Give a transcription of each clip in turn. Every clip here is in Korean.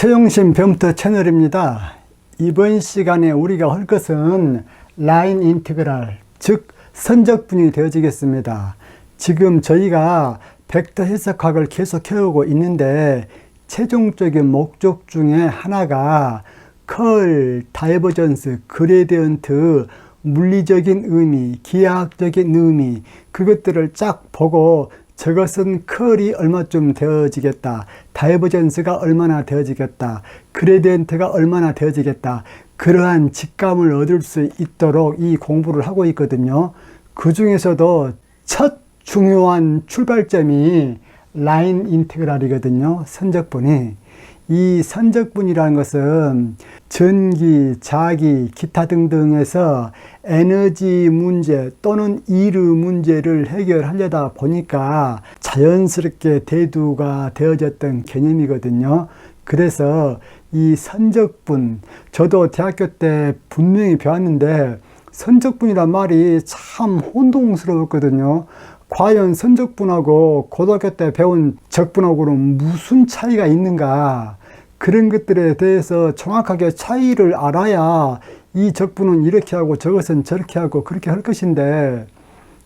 최용심 벼터 채널입니다. 이번 시간에 우리가 할 것은 라인 인테그랄, 즉 선적분이 되어지겠습니다. 지금 저희가 벡터 해석학을 계속 해오고 있는데 최종적인 목적 중에 하나가 컬, 다이버전스, 그레디언트, 물리적인 의미, 기하학적인 의미, 그것들을 쫙 보고 저것은 컬이 얼마쯤 되어지겠다, 다이버전스가 얼마나 되어지겠다, 그레디언트가 얼마나 되어지겠다, 그러한 직감을 얻을 수 있도록 이 공부를 하고 있거든요. 그 중에서도 첫 중요한 출발점이 라인 인테그랄이거든요. 선적분이. 이 선적분이라는 것은 전기, 자기, 기타 등등에서 에너지 문제 또는 이르 문제를 해결하려다 보니까 자연스럽게 대두가 되어졌던 개념이거든요. 그래서 이 선적분, 저도 대학교 때 분명히 배웠는데 선적분이란 말이 참 혼동스러웠거든요. 과연 선적분하고 고등학교 때 배운 적분하고는 무슨 차이가 있는가, 그런 것들에 대해서 정확하게 차이를 알아야 이 적분은 이렇게 하고 저것은 저렇게 하고 그렇게 할 것인데,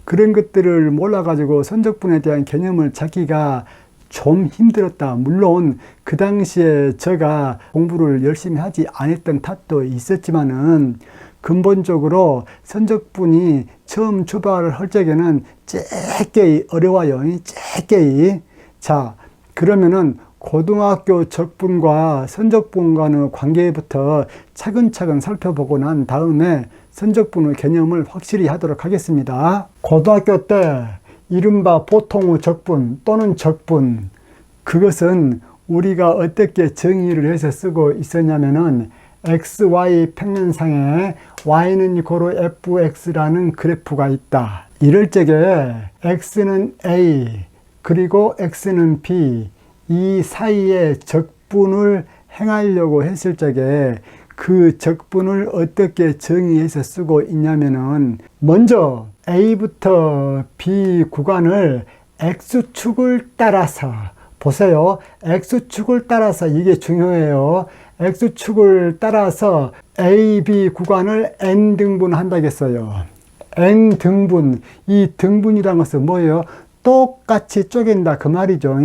그런 것들을 몰라가지고 선적분에 대한 개념을 찾기가 좀 힘들었다. 물론 그 당시에 제가 공부를 열심히 하지 않았던 탓도 있었지만은 근본적으로 선적분이 처음 출발을 할 적에는 쬐게 어려워요. 쬐게. 자, 그러면은 고등학교 적분과 선적분과의 관계부터 차근차근 살펴보고 난 다음에 선적분의 개념을 확실히 하도록 하겠습니다. 고등학교 때 이른바 보통의 적분 또는 적분, 그것은 우리가 어떻게 정의를 해서 쓰고 있었냐면은 XY 평면상에 Y는 고로 fx라는 그래프가 있다. 이럴 적에 X는 A 그리고 X는 B, 이 사이에 적분을 행하려고 했을 적에 그 적분을 어떻게 정의해서 쓰고 있냐면은 먼저 A부터 B 구간을 X축을 따라서 보세요. X축을 따라서, 이게 중요해요. X축을 따라서 A, B 구간을 N등분 한다겠어요. N등분, 이 등분이라는 것은 뭐예요? 똑같이 쪼갠다 그 말이죠.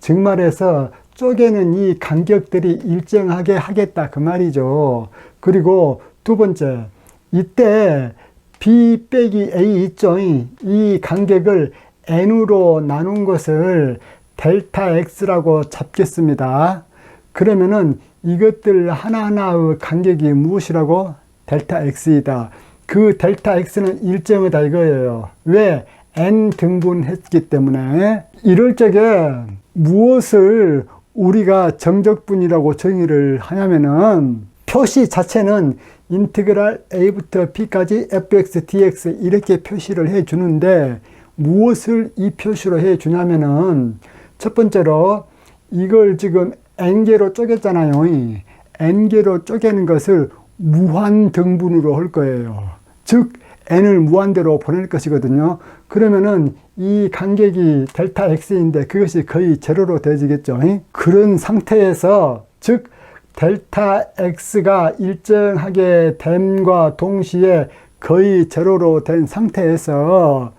즉 말해서 쪼개는 이 간격들이 일정하게 하겠다 그 말이죠. 그리고 두 번째, 이때 B 빼기 A 있죠. 이 간격을 N으로 나눈 것을 델타 X라고 잡겠습니다. 그러면은 이것들 하나하나의 간격이 무엇이라고? 델타 X이다. 그 델타 X는 일정하다 이거예요. 왜? N 등분 했기 때문에. 이럴 적에 무엇을 우리가 정적분이라고 정의를 하냐면은 표시 자체는 인테그랄 A부터 B까지 fx, dx 이렇게 표시를 해 주는데 무엇을 이 표시로 해 주냐면은 첫 번째로 이걸 지금 n개로 쪼갰잖아요. n개로 쪼개는 것을 무한 등분으로 할 거예요. 즉 n을 무한대로 보낼 것이거든요. 그러면은 이 간격이 델타 x인데 그것이 거의 제로로 되어지겠죠. 그런 상태에서 즉 델타 x가 일정하게 됨과 동시에 거의 제로로 된 상태에서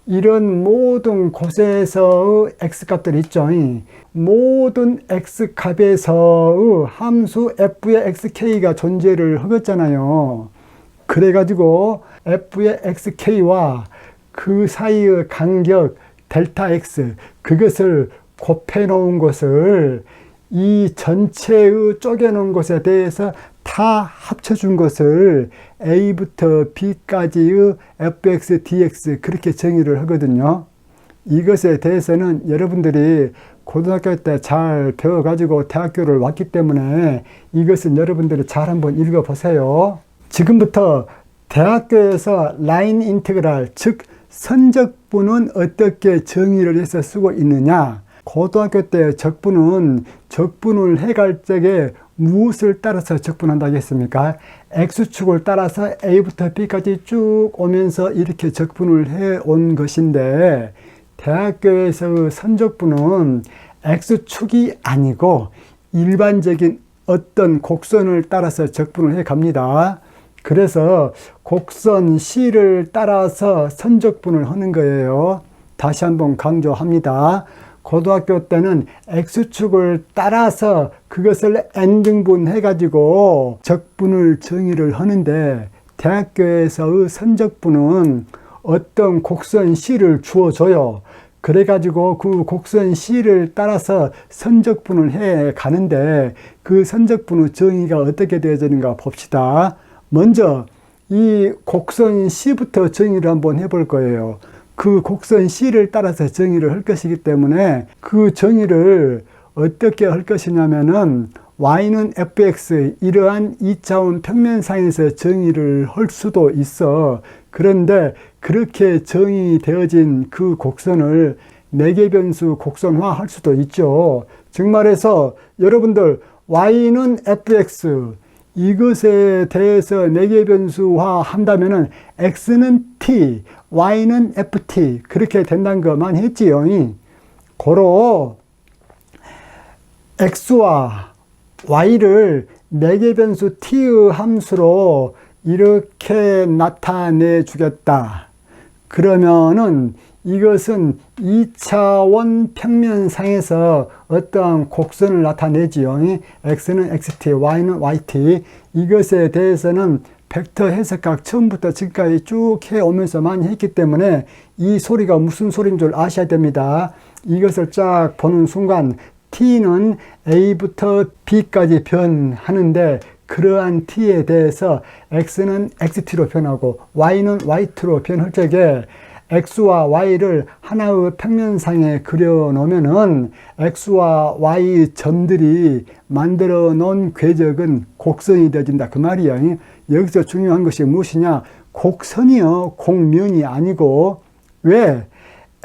이런 모든 곳에서의 x값들이 있죠. 모든 x값에서의 함수 f의 xk가 존재를 하겠잖아요. 그래가지고 f의 xk와 그 사이의 간격 델타 x, 그것을 곱해 놓은 것을 이 전체의 쪼개놓은 것에 대해서 다 합쳐준 것을 A부터 B까지의 fx, dx 그렇게 정의를 하거든요. 이것에 대해서는 여러분들이 고등학교 때 잘 배워가지고 대학교를 왔기 때문에 이것은 여러분들이 잘 한번 읽어보세요. 지금부터 대학교에서 라인 인테그랄, 즉 선적분은 어떻게 정의를 해서 쓰고 있느냐, 고등학교 때 적분은 적분을 해갈 적에 무엇을 따라서 적분한다고 했습니까? X축을 따라서 A부터 B까지 쭉 오면서 이렇게 적분을 해온 것인데, 대학교에서의 선적분은 X축이 아니고 일반적인 어떤 곡선을 따라서 적분을 해 갑니다. 그래서 곡선 C를 따라서 선적분을 하는 거예요. 다시 한번 강조합니다. 고등학교 때는 X축을 따라서 그것을 N등분 해가지고 적분을 정의를 하는데, 대학교에서의 선적분은 어떤 곡선 C를 주어줘요. 그래가지고 그 곡선 C를 따라서 선적분을 해 가는데, 그 선적분의 정의가 어떻게 되어지는가 봅시다. 먼저 이 곡선 C부터 정의를 한번 해볼 거예요. 그 곡선 C를 따라서 정의를 할 것이기 때문에 그 정의를 어떻게 할 것이냐면은 y는 fx, 이러한 2차원 평면상에서 정의를 할 수도 있어. 그런데 그렇게 정의되어진 그 곡선을 매개변수 곡선화 할 수도 있죠. 즉 말해서 여러분들 y는 fx, 이것에 대해서 매개변수화 한다면은 x는 t, y는 ft, 그렇게 된다는 것만 했지요. 고로 x와 y를 매개변수 t의 함수로 이렇게 나타내 주겠다. 그러면은 이것은 2차원 평면상에서 어떠한 곡선을 나타내지요. x는 xt, y는 yt. 이것에 대해서는 벡터 해석학 처음부터 지금까지 쭉 해오면서만 했기 때문에 이 소리가 무슨 소리인 줄 아셔야 됩니다. 이것을 쫙 보는 순간 t는 a부터 b까지 변하는데, 그러한 t에 대해서 x는 xt로 변하고 y는 yt로 변할 적에 x와 y를 하나의 평면상에 그려 놓으면은 x와 y 점들이 만들어 놓은 궤적은 곡선이 되어진다, 그 말이에요. 여기서 중요한 것이 무엇이냐? 곡선이요, 곡면이 아니고. 왜?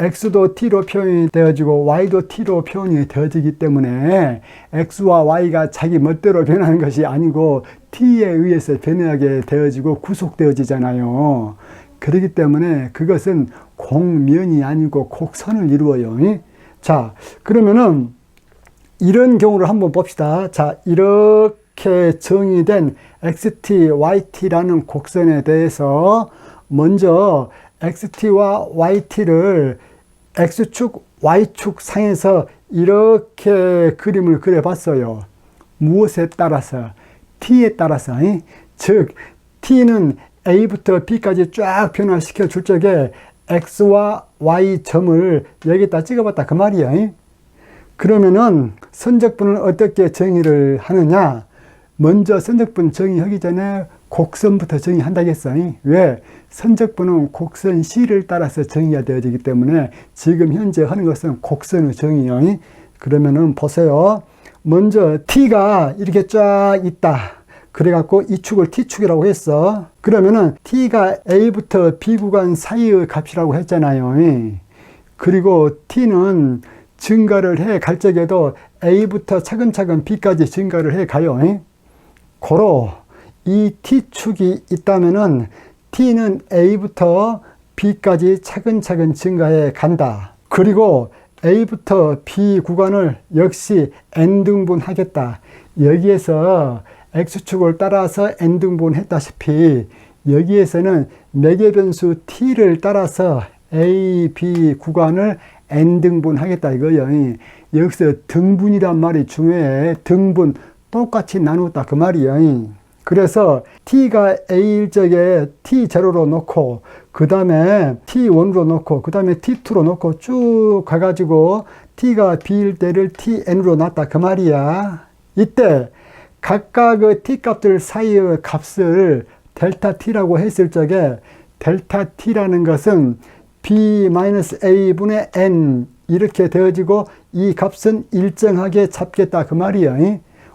x도 t로 표현이 되어지고 y도 t로 표현이 되어지기 때문에 x와 y가 자기 멋대로 변하는 것이 아니고 t에 의해서 변하게 되어지고 구속되어지잖아요. 그렇기 때문에 그것은 곡면이 아니고 곡선을 이루어요. 자, 그러면은 이런 경우를 한번 봅시다. 자, 이렇게 정의된 xt, yt라는 곡선에 대해서 먼저 xt와 yt를 x축, y축 상에서 이렇게 그림을 그려봤어요. 무엇에 따라서? t에 따라서. 즉 t는 a부터 b까지 쫙 변화시켜 줄 적에 x와 y 점을 여기다 찍어봤다, 그 말이에요. 그러면은 선적분을 어떻게 정의를 하느냐? 먼저 선적분 정의하기 전에 곡선부터 정의한다겠어. 왜? 선적분은 곡선 C를 따라서 정의가 되어지기 때문에 지금 현재 하는 것은 곡선의 정의요. 그러면은 보세요. 먼저 t가 이렇게 쫙 있다. 그래갖고 이 축을 t축이라고 했어. 그러면은 t가 a부터 b 구간 사이의 값이라고 했잖아요. 그리고 t는 증가를 해 갈 적에도 a부터 차근차근 b까지 증가를 해 가요. 고로 이 t축이 있다면은 t는 a부터 b까지 차근차근 증가해 간다. 그리고 a부터 b 구간을 역시 n등분 하겠다. 여기에서 x축을 따라서 n등분 했다시피 여기에서는 매개변수 t를 따라서 a, b 구간을 n등분 하겠다 이거예요. 여기서 등분이란 말이 중요해. 등분, 똑같이 나누었다 그 말이에요. 그래서 t가 a일 적에 t0로 놓고 그 다음에 t1으로 놓고 그 다음에 t2로 놓고 쭉 가가지고 t가 b일 때를 tn으로 놨다 그 말이야. 이때 각각의 t값들 사이의 값을 델타 t라고 했을 적에 델타 t라는 것은 b-a분의 n 이렇게 되어지고 이 값은 일정하게 잡겠다 그 말이야.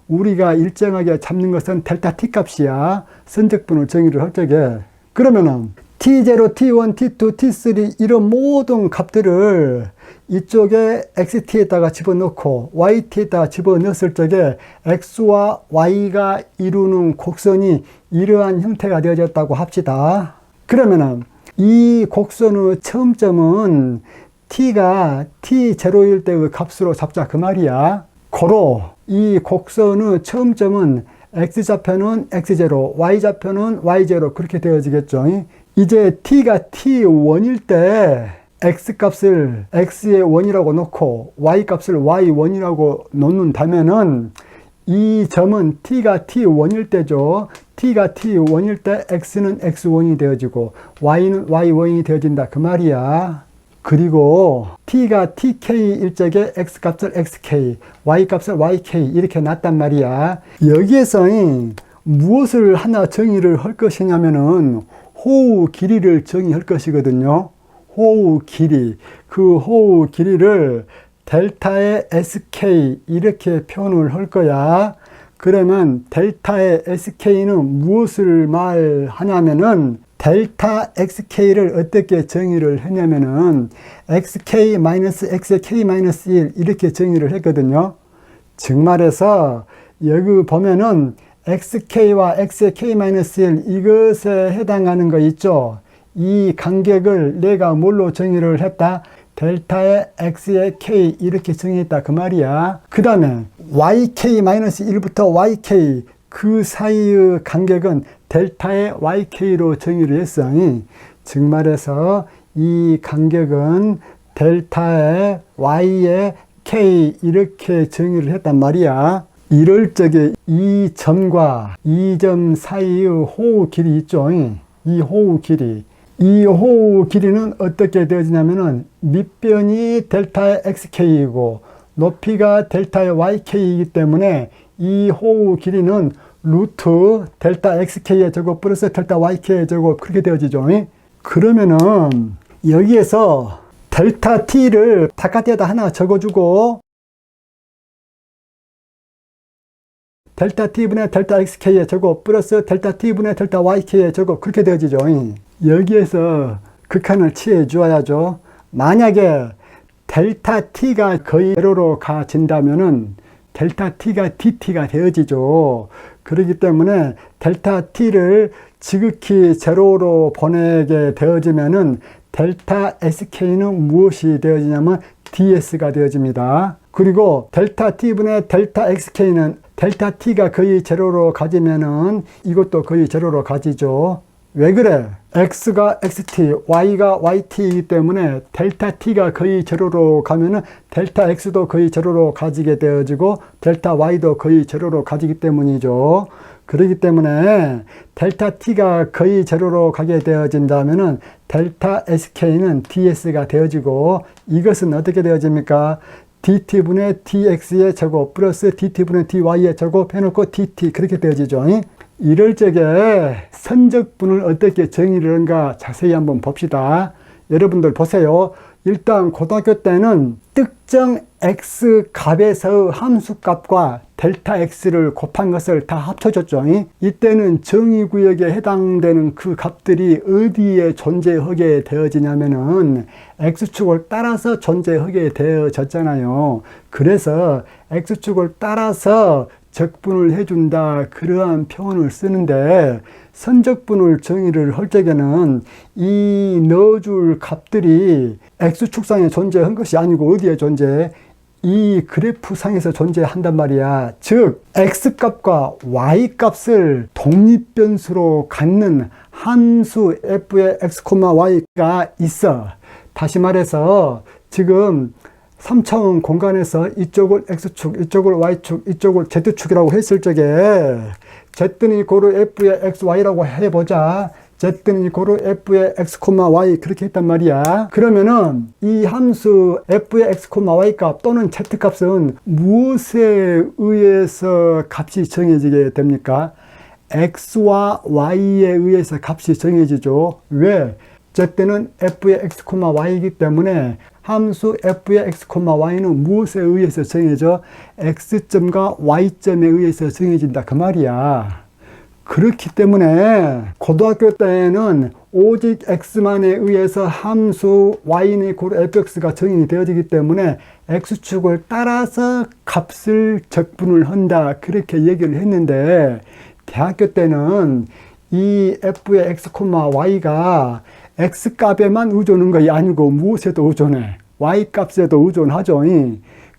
우리가 일정하게 잡는 것은 델타 t 값이야. 선적분을 정의를 할 적에. 그러면은 t0, t1, t2, t3 이런 모든 값들을 이쪽에 xt에다가 집어넣고 yt에다가 집어넣었을 적에 x와 y가 이루는 곡선이 이러한 형태가 되어졌다고 합시다. 그러면은 이 곡선의 처음점은 t가 t0일 때의 값으로 잡자 그 말이야. 고로 이 곡선의 처음 점은 x좌표는 x0, y좌표는 y0 그렇게 되어지겠죠. 이제 t가 t1일 때 x값을 x의 원이라고 놓고 y값을 y1이라고 놓는다면은 이 점은 t가 t1일 때죠. t가 t1일 때 x는 x1이 되어지고 y는 y1이 되어진다 그 말이야. 그리고 t가 tk일 적에 x값을 xk, y값을 yk 이렇게 놨단 말이야. 여기에서 무엇을 하나 정의를 할 것이냐면은 호우 길이를 정의할 것이거든요. 호우 길이. 그 호우 길이를 델타의 sk 이렇게 표현을 할 거야. 그러면 델타의 sk는 무엇을 말하냐면은 델타 xk를 어떻게 정의를 했냐면은 xk-xk-1 이렇게 정의를 했거든요. 즉 말해서 여기 보면은 xk와 xk-1 이것에 해당하는 거 있죠. 이 간격을 내가 뭘로 정의를 했다? 델타의 x의 k 이렇게 정의했다 그 말이야. 그 다음에 yk-1부터 yk 그 사이의 간격은 델타의 YK로 정의를 했으니 즉 말해서 이 간격은 델타의 Y의 K 이렇게 정의를 했단 말이야. 이럴 적에 이 점과 이 점 사이의 호우 길이 있죠. 이 호우 길이. 이 호우 길이는 어떻게 되어지냐면은 밑변이 델타의 XK이고 높이가 델타의 YK이기 때문에 이 호우 길이는 루트 델타 xk의 제곱 플러스 델타 yk의 제곱 그렇게 되어지죠. 그러면은 여기에서 델타 t를 바깥에다 하나 적어주고 델타 t분의 델타 xk의 제곱 플러스 델타 t분의 델타 yk의 제곱 그렇게 되어지죠. 여기에서 극한을 취해 주어야죠. 만약에 델타 t가 거의 제로로 가진다면은 델타 t가 dt가 되어지죠. 그렇기 때문에 델타 t를 지극히 제로로 보내게 되어지면은 델타 sk는 무엇이 되어지냐면 ds가 되어집니다. 그리고 델타 t분의 델타 xk는 델타 t가 거의 제로로 가지면은 이것도 거의 제로로 가지죠. 왜 그래? x가 xt, y가 yt이기 때문에 델타 t가 거의 제로로 가면은 델타 x도 거의 제로로 가지게 되어지고 델타 y도 거의 제로로 가지기 때문이죠. 그렇기 때문에 델타 t가 거의 제로로 가게 되어진다면은 델타 sk는 ds가 되어지고 이것은 어떻게 되어집니까? dt분의 dx의 제곱 플러스 dt분의 dy의 제곱 해놓고 dt 그렇게 되어지죠. 이럴 적에 선적분을 어떻게 정의를 하는가 자세히 한번 봅시다. 여러분들 보세요. 일단 고등학교 때는 특정 x 값에서 함수값과 델타 x를 곱한 것을 다 합쳐줬죠. 이때는 정의구역에 해당되는 그 값들이 어디에 존재하게 되어지냐면은 x축을 따라서 존재하게 되어졌잖아요. 그래서 x축을 따라서 적분을 해준다 그러한 표현을 쓰는데 선적분을 정의를 할 적에는 이 넣어줄 값들이 x축상에 존재한 것이 아니고 어디에 존재해? 이 그래프상에서 존재한단 말이야. 즉 x값과 y값을 독립변수로 갖는 함수 f의 x, y가 있어. 다시 말해서 지금 3차원 공간에서 이쪽을 x축, 이쪽을 y축, 이쪽을 z축이라고 했을 적에 z는 이고루 f의 xy라고 해보자. z는 이고루 f의 x, y 그렇게 했단 말이야. 그러면은 이 함수 f의 x, y 값 또는 z 값은 무엇에 의해서 값이 정해지게 됩니까? x와 y에 의해서 값이 정해지죠. 왜? z는 f의 x, y이기 때문에 함수 f의 x, y는 무엇에 의해서 정해져? x점과 y점에 의해서 정해진다 그 말이야. 그렇기 때문에 고등학교 때는 오직 x만에 의해서 함수 y는 이고루 fx가 정의이 되어지기 때문에 x축을 따라서 값을 적분을 한다 그렇게 얘기를 했는데 대학교 때는 이 f의 x, y가 x값에만 의존한 것이 아니고 무엇에도 의존해. y값에도 의존하죠.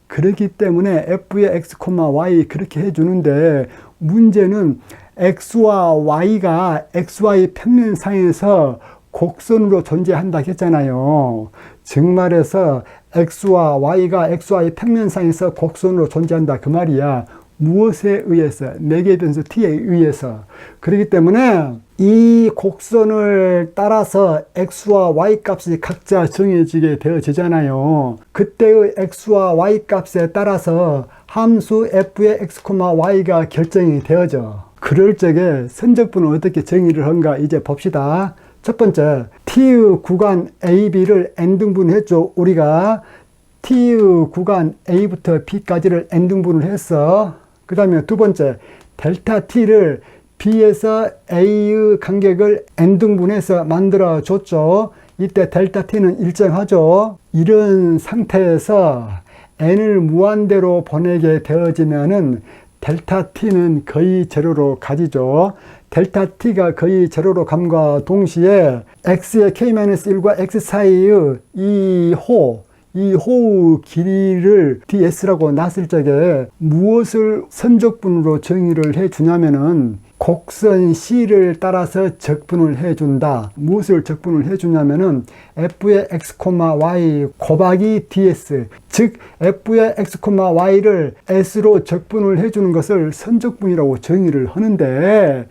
그렇기 때문에 f의 x, y 그렇게 해주는데 문제는 x와 y가 xy 평면상에서 곡선으로 존재한다 했잖아요. 즉 말해서 x와 y가 xy 평면상에서 곡선으로 존재한다 그 말이야. 무엇에 의해서? 매개변수 t에 의해서. 그렇기 때문에 이 곡선을 따라서 x와 y 값이 각자 정해지게 되어지잖아요. 그때의 x와 y 값에 따라서 함수 f의 x, y가 결정이 되어져. 그럴 적에 선적분은 어떻게 정의를 한가 이제 봅시다. 첫 번째, t의 구간 AB를 n등분을 했죠. 우리가 t의 구간 A부터 B까지를 n등분을 했어. 그 다음에 두 번째, 델타 t를 B에서 A의 간격을 n등분해서 만들어 줬죠. 이때 델타 t는 일정하죠. 이런 상태에서 n을 무한대로 보내게 되어지면은 델타 t는 거의 제로로 가지죠. 델타 t가 거의 제로로 감과 동시에 x의 k-1과 x 사이의 이 호의 길이를 ds라고 놨을 적에 무엇을 선적분으로 정의를 해 주냐면은 곡선 C를 따라서 적분을 해 준다. 무엇을 적분을 해 주냐면은 f의 x, y 곱하기 ds, 즉 f의 x, y를 s로 적분을 해 주는 것을 선적분이라고 정의를 하는데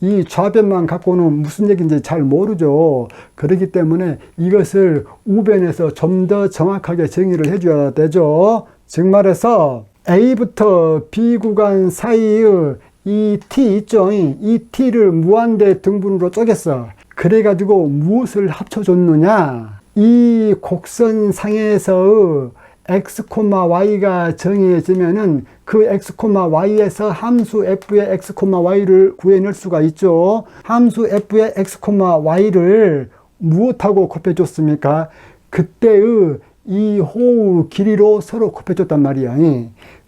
이 좌변만 갖고는 무슨 얘기인지 잘 모르죠. 그렇기 때문에 이것을 우변에서 좀 더 정확하게 정의를 해줘야 되죠. 즉 말해서 A부터 B 구간 사이의 이 T 있죠. 이 T를 무한대 등분으로 쪼갰어. 그래가지고 무엇을 합쳐줬느냐. 이 곡선상에서의 x, y가 정해지면은 그 x, y에서 함수 f의 x, y를 구해낼 수가 있죠. 함수 f의 x, y를 무엇하고 곱해줬습니까? 그때의 이 호의 길이로 서로 곱해줬단 말이야.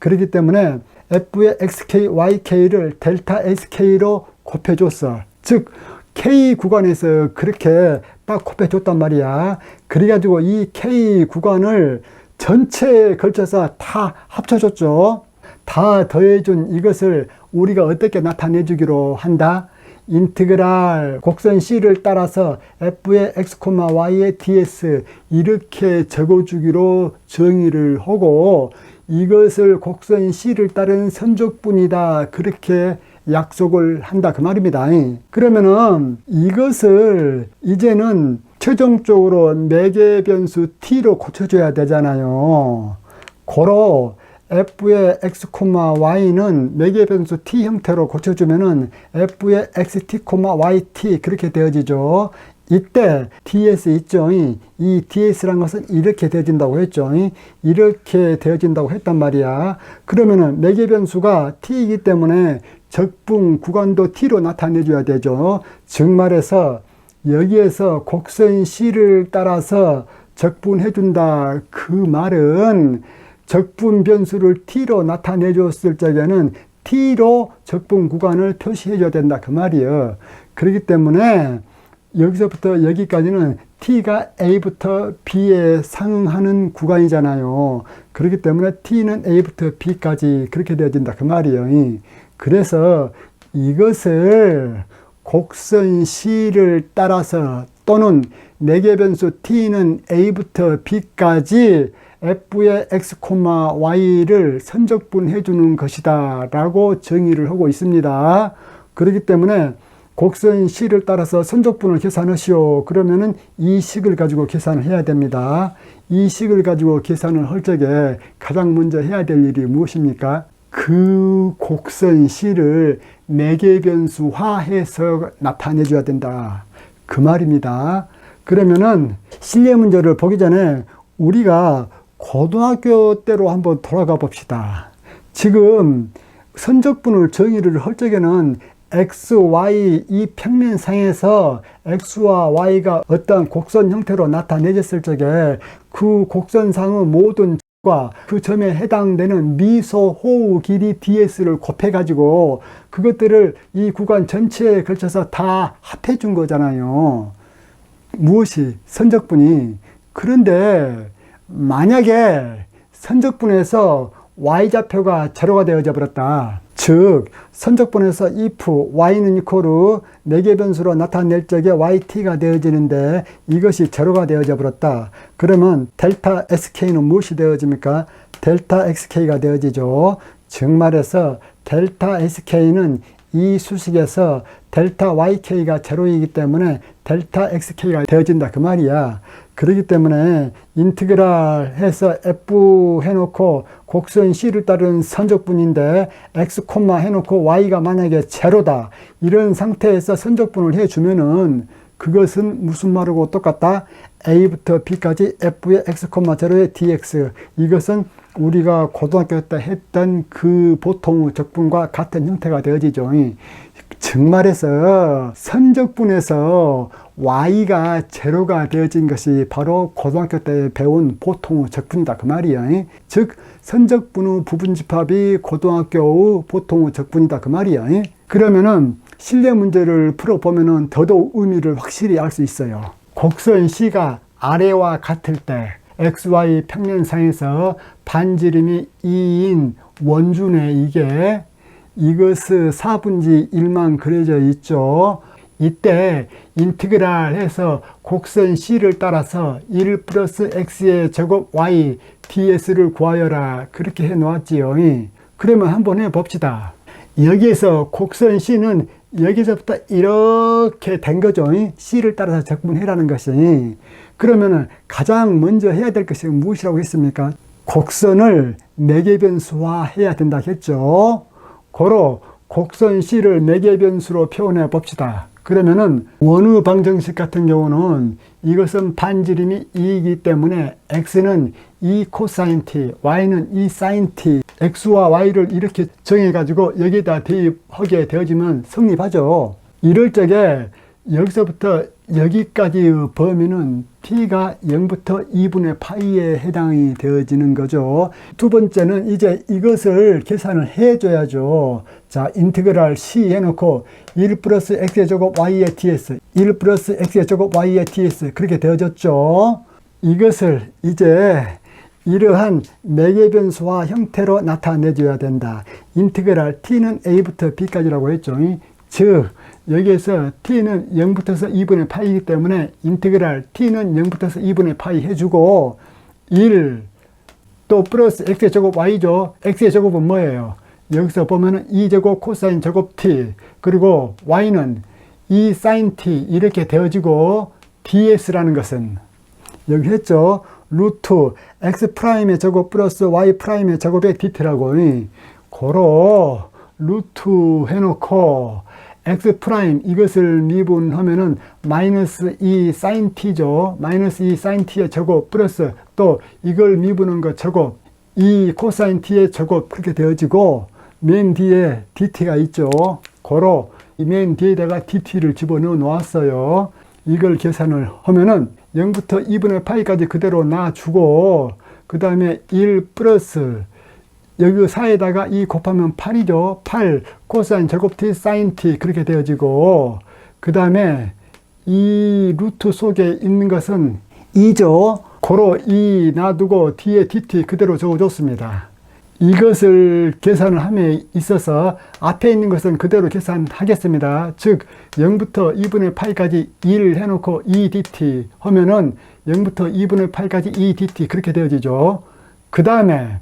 그렇기 때문에 f의 xk, yk를 델타 sk로 곱해줬어. 즉 k 구간에서 그렇게 딱 곱해줬단 말이야. 그래가지고 이 k 구간을 전체에 걸쳐서 다 합쳐줬죠. 다 더해준 이것을 우리가 어떻게 나타내주기로 한다? 인티그랄 곡선 C를 따라서 f의 x, y의 ds 이렇게 적어주기로 정의를 하고 이것을 곡선 C를 따른 선적분이다 그렇게 약속을 한다 그 말입니다. 그러면은 이것을 이제는 최종적으로 매개변수 t로 고쳐줘야 되잖아요. 고로 f의 x, y는 매개변수 t 형태로 고쳐주면은 f의 xt, yt 그렇게 되어지죠. 이때 ds 있죠. 이 ds라는 것은 이렇게 되어진다고 했죠. 이렇게 되어진다고 했단 말이야. 그러면은 매개변수가 t이기 때문에 적분 구간도 t로 나타내줘야 되죠. 즉 말해서 여기에서 곡선 C를 따라서 적분해준다. 그 말은 적분 변수를 t로 나타내줬을 적에는 t로 적분 구간을 표시해줘야 된다. 그 말이에요. 그렇기 때문에 여기서부터 여기까지는 t가 a부터 b에 상응하는 구간이잖아요. 그렇기 때문에 t는 a부터 b까지 그렇게 되어진다. 그 말이에요. 그래서 이것을 곡선 C를 따라서 또는 매개변수 t는 a부터 b까지 f의 x, y를 선적분해 주는 것이다 라고 정의를 하고 있습니다. 그렇기 때문에 곡선 C를 따라서 선적분을 계산하시오. 그러면은 이 식을 가지고 계산을 해야 됩니다. 이 식을 가지고 계산을 할 적에 가장 먼저 해야 될 일이 무엇입니까? 그 곡선 C를 매개변수화해서 나타내 줘야 된다. 그 말입니다. 그러면은 실내 문제를 보기 전에 우리가 고등학교 때로 한번 돌아가 봅시다. 지금 선적분을 정의를 할 적에는 x, y 이 평면상에서 x와 y가 어떤 곡선 형태로 나타내졌을 적에 그 곡선상의 모든 그 점에 해당되는 미소호의 길이 ds를 곱해가지고 그것들을 이 구간 전체에 걸쳐서 다 합해 준 거잖아요. 무엇이? 선적분이. 그런데 만약에 선적분에서 y좌표가 제로가 되어져 버렸다. 즉 선적분에서 if y는 이코르 4개 변수로 나타낼 적에 yt가 되어지는데 이것이 제로가 되어져 버렸다. 그러면 델타 sk는 무엇이 되어집니까? 델타 xk가 되어지죠. 즉 말해서 델타 sk는 이 수식에서 델타 YK가 제로이기 때문에 델타 XK가 되어진다 그 말이야. 그렇기 때문에 인티그랄 해서 F 해놓고 곡선 C를 따른 선적분인데 X, 해놓고 Y가 만약에 제로다. 이런 상태에서 선적분을 해주면은 그것은 무슨 말하고 똑같다? A부터 B까지 F의 X, 제로의 DX. 이것은 우리가 고등학교 때 했던 그 보통 적분과 같은 형태가 되어지죠. 즉 말해서 선적분에서 y가 제로가 되어진 것이 바로 고등학교 때 배운 보통 적분이다 그 말이야. 즉 선적분의 부분집합이 고등학교의 보통 적분이다 그 말이야. 그러면은 실내 문제를 풀어보면은 더더욱 의미를 확실히 알 수 있어요. 곡선 C가 아래와 같을 때 XY 평면상에서 반지름이 2인 원준에 이것은 4분지 1만 그려져 있죠. 이때 인티그랄 해서 곡선 C를 따라서 1 플러스 X의 제곱 Y ds를 구하여라. 그렇게 해 놓았지요. 그러면 한번 해 봅시다. 여기에서 곡선 C는 여기서부터 이렇게 된 거죠. C를 따라서 적분해라는 것이. 그러면은 가장 먼저 해야 될 것이 무엇이라고 했습니까? 곡선을 4개 변수화 해야 된다 했죠. 고로 곡선 C를 4개 변수로 표현해 봅시다. 그러면은 원의 방정식 같은 경우는 이것은 반지름이 2이기 때문에 X는 2 코사인 T, Y는 2 사인 T, X와 Y를 이렇게 정해가지고 여기에다 대입하게 되어지면 성립하죠. 이럴 적에 여기서부터 여기까지의 범위는 t가 0부터 2분의 파이에 해당이 되어지는 거죠. 두 번째는 이제 이것을 계산을 해줘야죠. 자, 인티그랄 C 해놓고 1 플러스 x의 제곱 y의 ds, 1 플러스 x의 제곱 y의 ds 그렇게 되어졌죠. 이것을 이제 이러한 4개 변수와 형태로 나타내줘야 된다. 인티그랄 t는 a부터 b까지라고 했죠. 즉 여기에서 t는 0부터서 2분의 파이이기 때문에 인티그랄 t는 0부터서 2분의 파이 해주고 1 또 플러스 x의 제곱 y죠. x의 제곱은 뭐예요? 여기서 보면은 2제곱 코사인 제곱 t 그리고 y는 2 사인 t 이렇게 되어지고 ds라는 것은 여기 했죠. 루트 x 프라임의 제곱 플러스 y 프라임의 제곱의 dt라고 고로 루트 해놓고 x 프라임 이것을 미분하면은 마이너스 2 사인 t죠. 마이너스 2 사인 t의 제곱 플러스 또 이걸 미분한 것 제곱 2 코사인 t의 제곱 그렇게 되어지고 맨 뒤에 dt가 있죠. 고로 이 맨 뒤에다가 dt를 집어넣어 놓았어요. 이걸 계산을 하면은 0부터 2분의 파이까지 그대로 놔주고 그 다음에 1 플러스 여기 4에다가 2 곱하면 8이죠. 8 코사인 제곱 t 사인 t 그렇게 되어지고 그 다음에 이 루트 속에 있는 것은 2죠. 고로 2 놔두고 뒤에 dt 그대로 적어줬습니다. 이것을 계산을 함에 있어서 앞에 있는 것은 그대로 계산하겠습니다. 즉 0부터 2분의 파이까지 1 해놓고 2dt 하면은 0부터 2분의 파이까지 2dt 그렇게 되어지죠. 그 다음에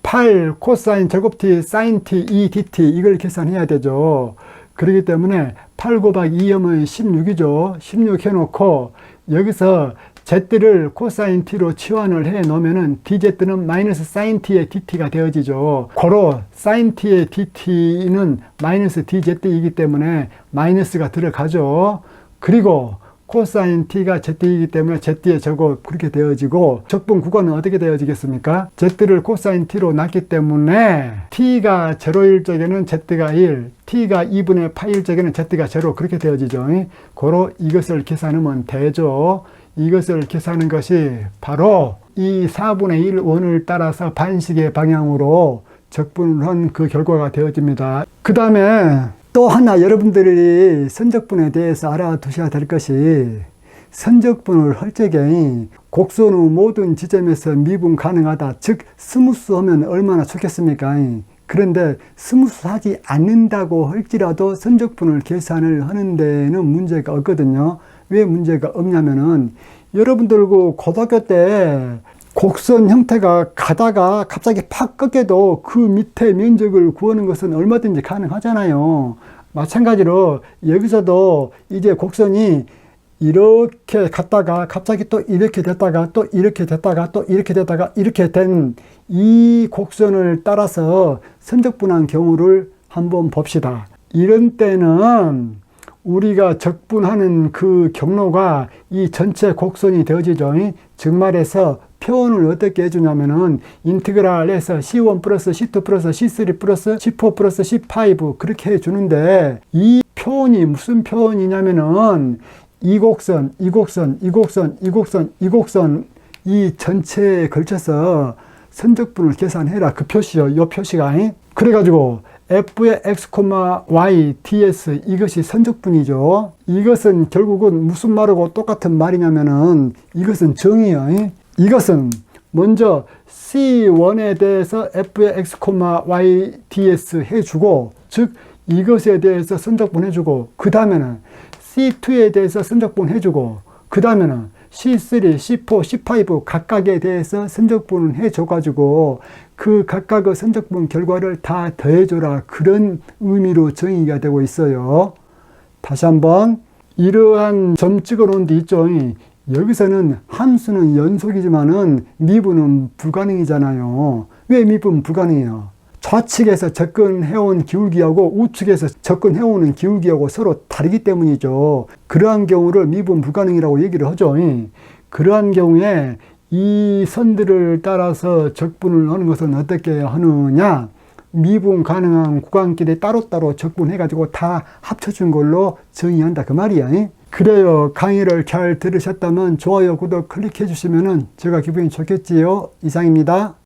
8 코사인 제곱 t 사인 t 2dt 이걸 계산해야 되죠. 그렇기 때문에 8 곱하기 2하면 16이죠. 16 해놓고 여기서 z를 코사인 t로 치환을 해 놓으면은 dz는 마이너스 사인 t의 dt가 되어지죠. 고로 사인 t의 dt는 마이너스 dz이기 때문에 마이너스가 들어가죠. 그리고 코사인 t가 z이기 때문에 z의 제곱 그렇게 되어지고 적분 구간은 어떻게 되어지겠습니까? z를 코사인 t로 놨기 때문에 t가 0일 적에는 z가 1, t가 2분의 파일 적에는 z가 0 그렇게 되어지죠. 고로 이것을 계산하면 되죠. 이것을 계산하는 것이 바로 이 4분의 1 원을 따라서 반식의 방향으로 적분을 한 그 결과가 되어집니다. 그 다음에 또 하나 여러분들이 선적분에 대해서 알아두셔야 될 것이 선적분을 할 적에 곡선의 모든 지점에서 미분 가능하다. 즉 스무스하면 얼마나 좋겠습니까? 그런데 스무스하지 않는다고 할지라도 선적분을 계산을 하는 데는 문제가 없거든요. 왜 문제가 없냐면은 여러분들 그 고등학교 때 곡선 형태가 가다가 갑자기 팍 꺾여도 그 밑에 면적을 구하는 것은 얼마든지 가능하잖아요. 마찬가지로 여기서도 이제 곡선이 이렇게 갔다가 갑자기 또 이렇게 됐다가 또 이렇게 됐다가 또 이렇게 됐다가 이렇게 된 이 곡선을 따라서 선적분한 경우를 한번 봅시다. 이런 때는 우리가 적분하는 그 경로가 이 전체 곡선이 되어지죠. 즉 말해서 표현을 어떻게 해주냐면은 인티그랄에서 C1 플러스 C2 플러스 C3 플러스 C4 플러스 C5 그렇게 해주는데 이 표현이 무슨 표현이냐면은 이 곡선, 이 곡선, 이 곡선, 이 곡선, 이 곡선 이 전체에 걸쳐서 선적분을 계산해라. 그 표시요. 요 표시가. 그래가지고 F의 X, Y, DS 이것이 선적분이죠. 이것은 결국은 무슨 말하고 똑같은 말이냐면은 이것은 정의요. 이것은 먼저 C1에 대해서 F의 X, Y, DS 해주고 즉 이것에 대해서 선적분 해주고 그 다음에는 C2에 대해서 선적분 해주고 그 다음에는 C3, C4, C5 각각에 대해서 선적분을 해줘가지고 그 각각의 선적분 결과를 다 더해줘라. 그런 의미로 정의가 되고 있어요. 다시 한번 이러한 점 찍어 놓은 데 있죠. 여기서는 함수는 연속이지만은 미분은 불가능이잖아요. 왜 미분 불가능해요? 좌측에서 접근해온 기울기하고 우측에서 접근해오는 기울기하고 서로 다르기 때문이죠. 그러한 경우를 미분 불가능이라고 얘기를 하죠. 그러한 경우에 이 선들을 따라서 적분을 하는 것은 어떻게 하느냐? 미분 가능한 구간끼리 따로따로 적분해가지고 다 합쳐준 걸로 정의한다. 그 말이야. 그래요. 강의를 잘 들으셨다면 좋아요, 구독 클릭해 주시면 제가 기분이 좋겠지요. 이상입니다.